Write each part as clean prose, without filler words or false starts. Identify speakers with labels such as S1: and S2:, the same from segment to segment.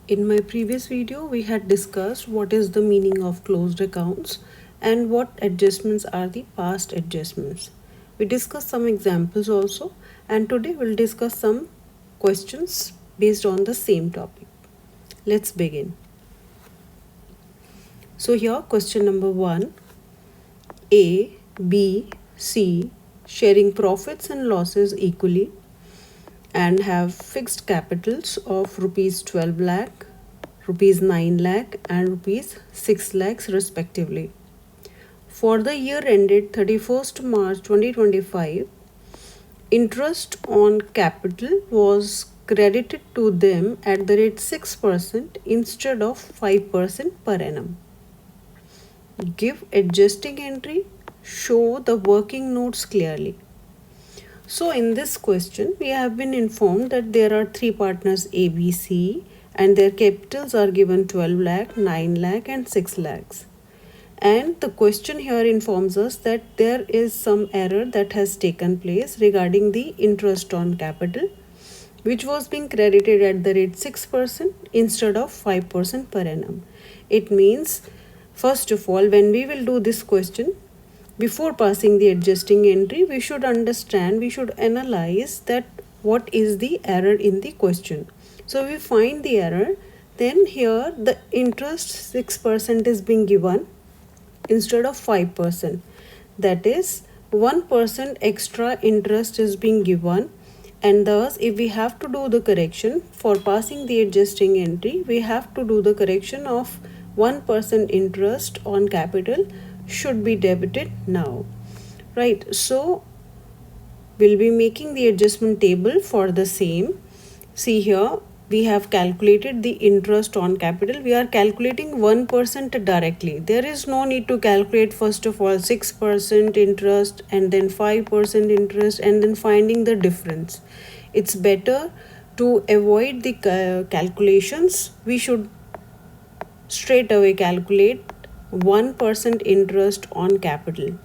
S1: In my previous video, we had discussed what is the meaning of closed accounts and what adjustments are the past adjustments. We discussed some examples also, and today we'll discuss some questions based on the same topic. Let's begin. So here question number 1, A, B, C sharing profits and losses equally and have fixed capitals of rupees 12 lakh, rupees 9 lakh and rupees 6 lakhs respectively. For the year ended 31st March 2025, interest on capital was credited to them at the rate 6% instead of 5% per annum. Give adjusting entry, show the working notes clearly. So in this question, we have been informed that there are three partners A, B, C and their capitals are given 12 lakh, 9 lakh and 6 lakhs. And the question here informs us that there is some error that has taken place regarding the interest on capital, which was being credited at the rate 6% instead of 5% per annum. It means, first of all, when we will do this question, before passing the adjusting entry, we should analyze that what is the error in the question. So we find the error, then here the interest 6% is being given instead of 5%. That is 1% extra interest is being given, and thus if we have to do the correction for passing the adjusting entry, we have to do the correction of 1% interest on capital should be debited now, right? So we'll be making the adjustment table for the same. See here, we have calculated the interest on capital. We are calculating 1% directly. There is no need to calculate first of all 6% interest and then 5% interest and then finding the difference. It's better to avoid the calculations. We should straight away calculate 1% interest on capital.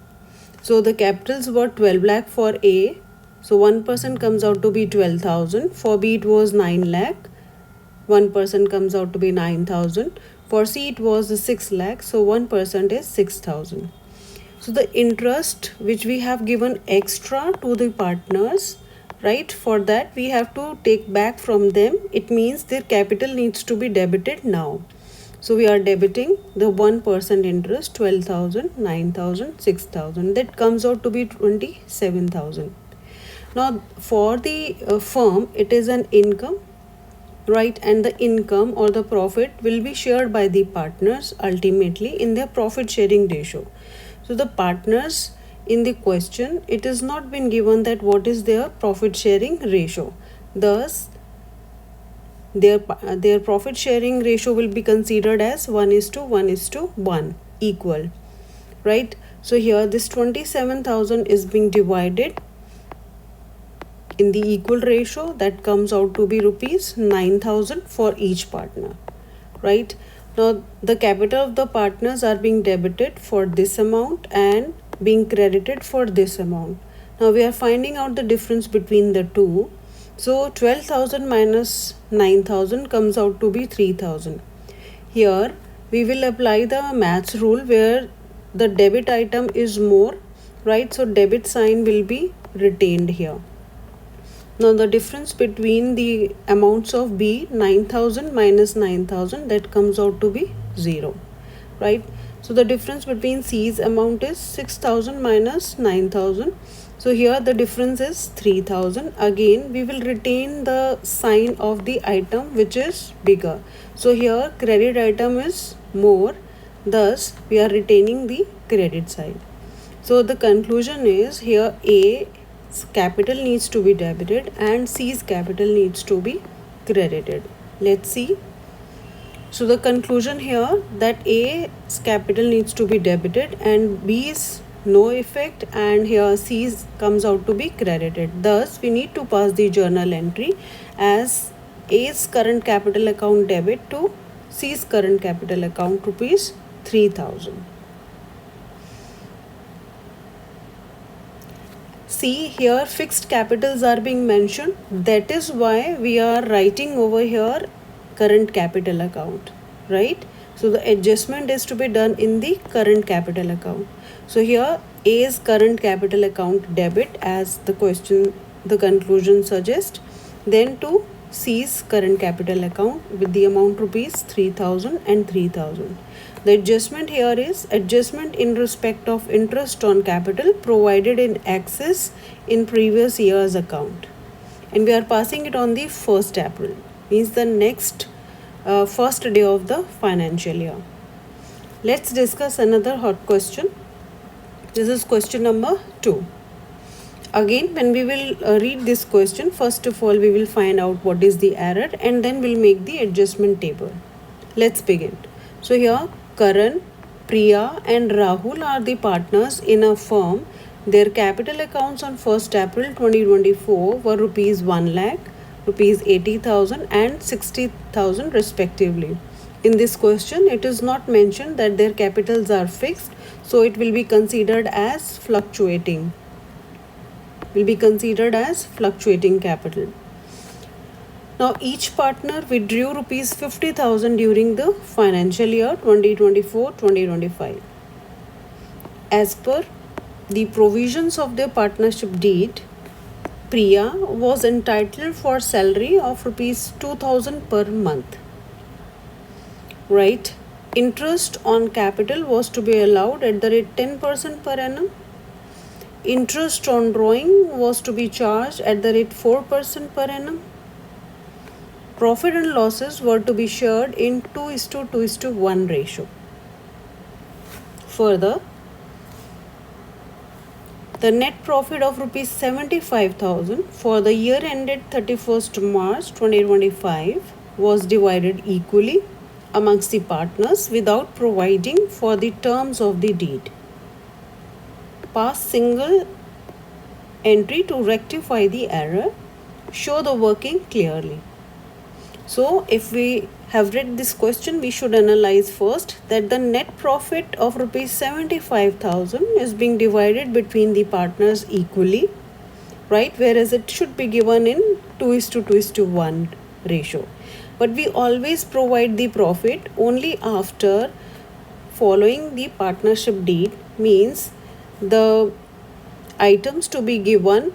S1: So the capitals were 12 lakh for A. So 1% comes out to be 12,000. For B it was 9 lakh. 1% comes out to be 9,000. For C it was 6 lakh. So 1% is 6,000. So the interest which we have given extra to the partners, right, for that we have to take back from them. It means their capital needs to be debited now. So we are debiting the 1% interest, 12,000, 9,000, 6,000. That comes out to be 27,000. Now for the firm, it is an income, right? And the income or the profit will be shared by the partners ultimately in their profit sharing ratio. So the partners in the question, it has not been given that what is their profit sharing ratio. Thus, their profit sharing ratio will be considered as 1:1:1 equal, right? So here this 27,000 is being divided in the equal ratio, that comes out to be rupees 9,000 for each partner, right? Now the capital of the partners are being debited for this amount and being credited for this amount. Now we are finding out the difference between the two. So 12,000 minus 9,000 comes out to be 3,000. Here we will apply the maths rule where the debit item is more, right? So debit sign will be retained here. Now the difference between the amounts of B, 9,000 minus 9,000, that comes out to be 0, right? So the difference between C's amount is 6,000 minus 9,000. So here the difference is 3,000. Again, we will retain the sign of the item which is bigger. So here credit item is more. Thus, we are retaining the credit side. So the conclusion is here A's capital needs to be debited and C's capital needs to be credited. Let's see. So the conclusion here that A's capital needs to be debited and B's no effect, and here C's comes out to be credited. Thus we need to pass the journal entry as A's current capital account debit to C's current capital account rupees 3,000. See here fixed capitals are being mentioned. That is why we are writing over here current capital account, right? So the adjustment is to be done in the current capital account. So here A's current capital account debit, as the conclusion suggests, then to C's current capital account with the amount rupees 3000 and 3000. The adjustment here is adjustment in respect of interest on capital provided in excess in previous year's account, and we are passing it on the 1st April, means the next first day of the financial year. Let's discuss another hot question. This is question number 2. Again, when we will read this question, first of all we will find out what is the error and then we'll make the adjustment table. Let's begin. So here Karan, Priya and Rahul are the partners in a firm. Their capital accounts on 1st April 2024 were rupees 1 lakh, rupees 80,000 and 60,000 respectively. In this question, it is not mentioned that their capitals are fixed, so it will be considered as fluctuating. Capital. Now each partner withdrew rupees 50,000 during the financial year 2024-2025. As per the provisions of their partnership deed, Priya was entitled for salary of rupees 2,000 per month. Right? Interest on capital was to be allowed at the rate 10% per annum. Interest on drawing was to be charged at the rate 4% per annum. Profit and losses were to be shared in 2:1 ratio. Further, the net profit of rupees 75,000 for the year ended 31st March 2025 was divided equally amongst the partners without providing for the terms of the deed. Pass single entry to rectify the error. Show the working clearly. So if we have read this question, we should analyze first that the net profit of rupees 75,000 is being divided between the partners equally, right? Whereas it should be given in 2:1 ratio. But we always provide the profit only after following the partnership deed, means the items to be given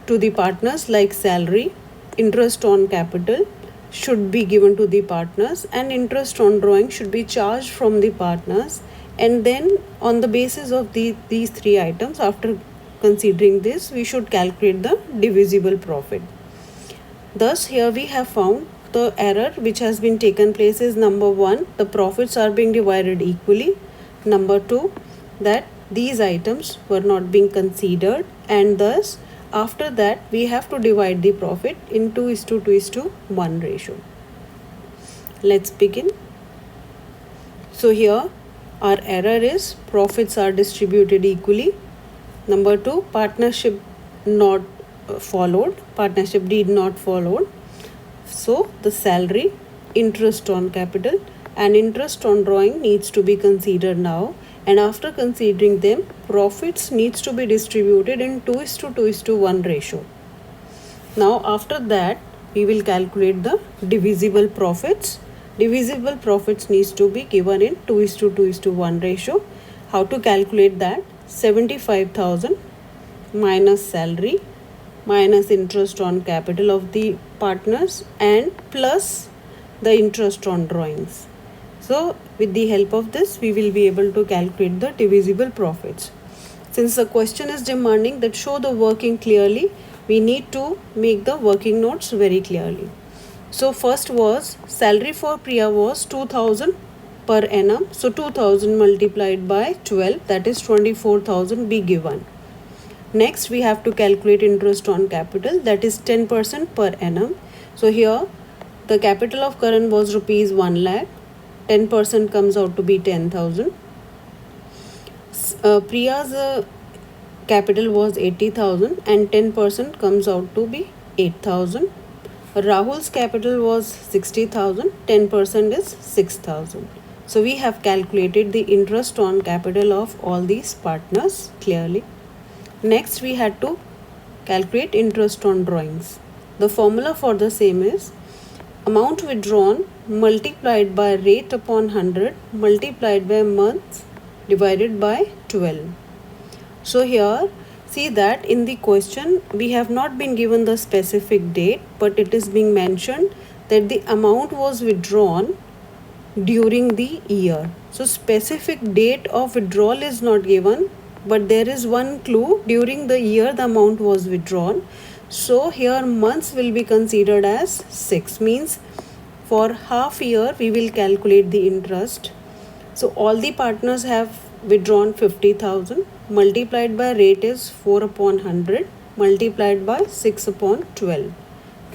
S1: to the partners like salary, interest on capital should be given to the partners, and interest on drawing should be charged from the partners, and then on the basis of these three items, after considering this, we should calculate the divisible profit. Thus here we have found the error which has been taken place is number 1, the profits are being divided equally. Number 2, that these items were not being considered, and thus after that we have to divide the profit in 2:1 ratio. Let's begin. So here our error is profits are distributed equally. Number 2, partnership deed not followed. So the salary, interest on capital and interest on drawing needs to be considered now, and after considering them, profits needs to be distributed in 2:1 ratio. Now after that we will calculate the divisible profits. Divisible profits needs to be given in 2:1 ratio. How to calculate that? 75,000 minus salary minus interest on capital of the partners and plus the interest on drawings. So with the help of this we will be able to calculate the divisible profits. Since the question is demanding that show the working clearly, we need to make the working notes very clearly. So first was salary for Priya was 2,000 per annum. So 2,000 multiplied by 12, that is 24,000 be given. Next we have to calculate interest on capital, that is 10% per annum. So here the capital of Karan was rupees 1 lakh. 10% comes out to be 10,000. Priya's capital was 80,000 and 10% comes out to be 8,000. Rahul's capital was 60,000, 10% is 6,000. So we have calculated the interest on capital of all these partners clearly. Next we had to calculate interest on drawings. The formula for the same is amount withdrawn multiplied by rate upon 100 multiplied by months divided by 12. So here see that in the question we have not been given the specific date, but it is being mentioned that the amount was withdrawn during the year. So specific date of withdrawal is not given, but there is one clue: during the year the amount was withdrawn. So here months will be considered as 6, means for half year we will calculate the interest. So all the partners have withdrawn 50,000, multiplied by rate is 4 upon 100 multiplied by 6 upon 12.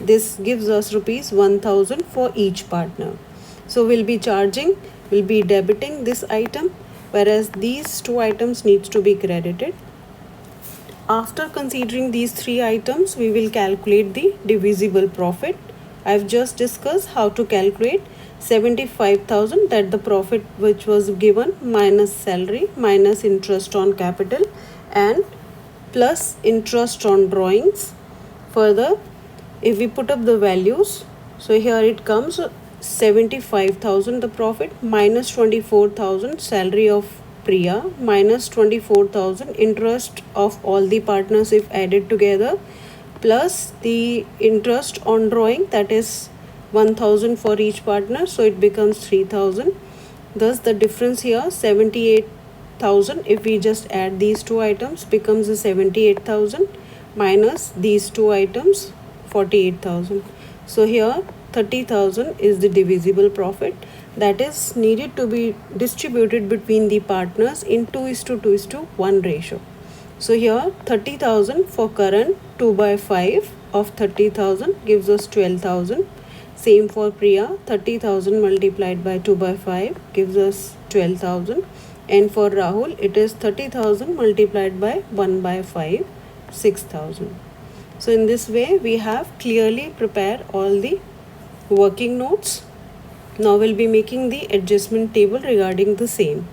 S1: This gives us rupees 1000 for each partner. So we'll be debiting this item, whereas these two items needs to be credited. After considering these three items, we will calculate the divisible profit. I've just discussed how to calculate 75,000, that the profit which was given minus salary minus interest on capital and plus interest on drawings. Further, if we put up the values, so here it comes 75,000 the profit minus 24,000 salary of Priya minus 24,000 interest of all the partners if added together, plus the interest on drawing, that is 1,000 for each partner, so it becomes 3,000. Thus the difference here 78,000, if we just add these two items, becomes a 78,000 minus these two items 48,000. So here 30,000 is the divisible profit that is needed to be distributed between the partners in 2:2:1 ratio. So here 30,000 for current 2 by 5 of 30,000 gives us 12,000. Same for Priya, 30,000 multiplied by 2 by 5 gives us 12,000. And for Rahul, it is 30,000 multiplied by 1 by 5, 6,000. So in this way, we have clearly prepared all the working notes. Now we'll be making the adjustment table regarding the same.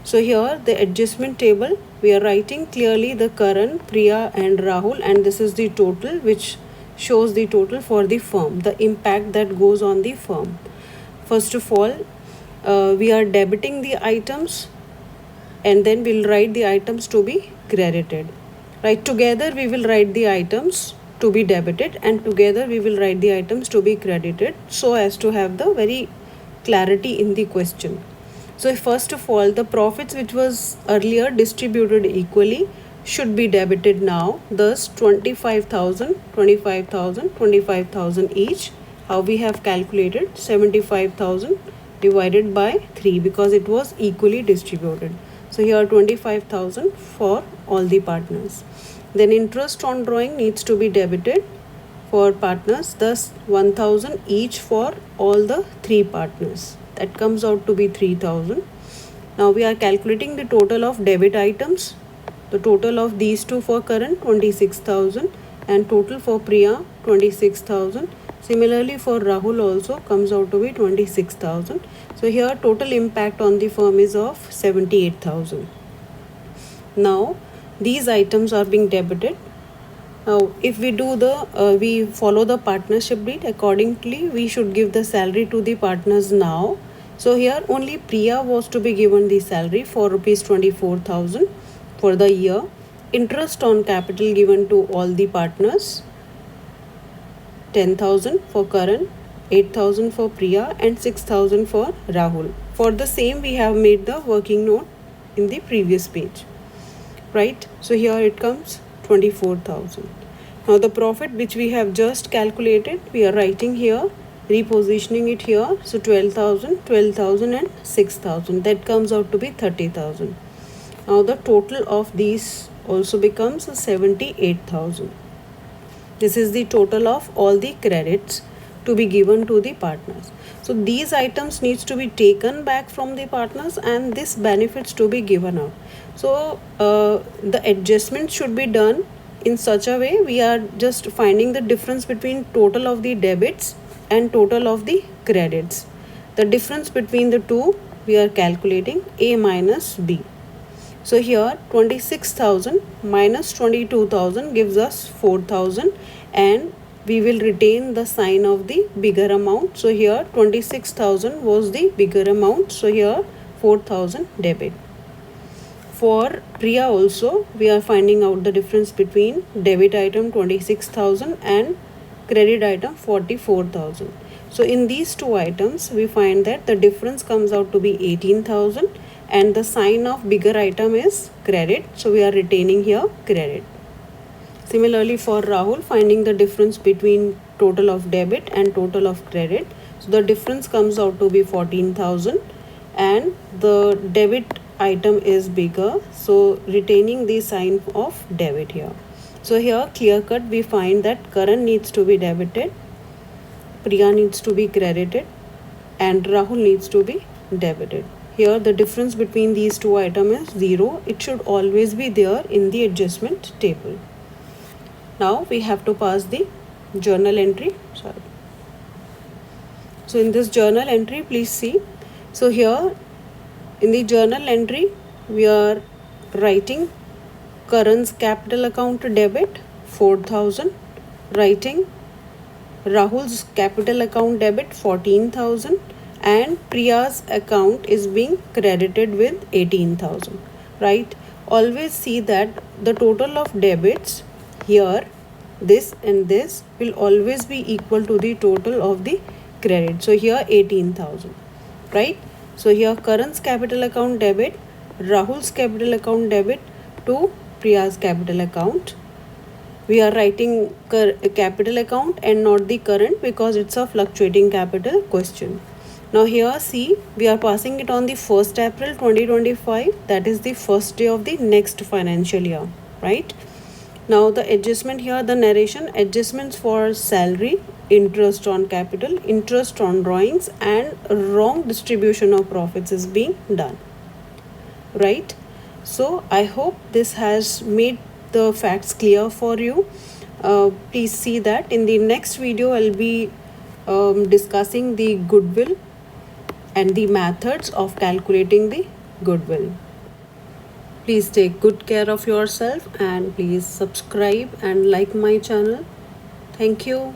S1: So here the adjustment table, we are writing clearly the current, Priya and Rahul, and this is the total which shows the total for the firm, the impact that goes on the firm. First of all, we are debiting the items and then we'll write the items to be credited. Right, together we will write the items to be debited and together we will write the items to be credited, so as to have the very clarity in the question. So first of all, the profits which was earlier distributed equally should be debited now. Thus 25,000, 25,000, 25,000 each. How we have calculated? 75,000 divided by 3 because it was equally distributed. So here 25,000 for all the partners. Then interest on drawing needs to be debited for partners, thus 1,000 each for all the three partners. That comes out to be 3,000. Now we are calculating the total of debit items. The total of these two for current 26,000 and total for Priya 26,000. Similarly for Rahul also comes out to be 26,000. So here total impact on the firm is of 78,000. Now these items are being debited. Now if we do we follow the partnership deed accordingly, we should give the salary to the partners now. So here only Priya was to be given the salary for rupees 24,000 for the year. Interest on capital given to all the partners 10,000 for Karan, 8,000 for Priya and 6,000 for Rahul. For the same we have made the working note in the previous page. Right, so here it comes 24,000. Now the profit which we have just calculated, we are writing here, repositioning it here. So 12,000, 12,000 and 6,000. That comes out to be 30,000. Now the total of these also becomes 78,000. This is the total of all the credits to be given to the partners. So these items needs to be taken back from the partners and this benefits to be given out. So the adjustment should be done in such a way, we are just finding the difference between total of the debits and total of the credits. The difference between the two we are calculating A minus B. So here 26,000 minus 22,000 gives us 4,000 and we will retain the sign of the bigger amount. So here 26,000 was the bigger amount. So here 4,000 debit. For Priya also, we are finding out the difference between debit item 26,000 and credit item 44,000. So in these two items, we find that the difference comes out to be 18,000 and the sign of bigger item is credit. So we are retaining here credit. Similarly for Rahul, finding the difference between total of debit and total of credit. So the difference comes out to be 14,000 and the debit item is bigger. So retaining the sign of debit here. So here clear cut we find that Karan needs to be debited, Priya needs to be credited and Rahul needs to be debited. Here the difference between these two items is 0. It should always be there in the adjustment table. Now we have to pass the journal entry. So in this journal entry, please see. So here in the journal entry, we are writing Karan's capital account debit 4,000, writing Rahul's capital account debit 14,000 and Priya's account is being credited with 18,000. Right? Always see that the total of debits here, this and this will always be equal to the total of the credit. So here 18,000. Right? So here Karan's capital account debit, Rahul's capital account debit to Priya's capital account. We are writing capital account and not the current because it's a fluctuating capital question. Now here see, we are passing it on the 1st April 2025. That is the first day of the next financial year, right? Now the adjustment here, the narration, adjustments for salary, interest on capital, interest on drawings and wrong distribution of profits is being done, right? So I hope this has made the facts clear for you. Please see that in the next video I'll be discussing the goodwill and the methods of calculating the goodwill. Please take good care of yourself and please subscribe and like my channel. Thank you.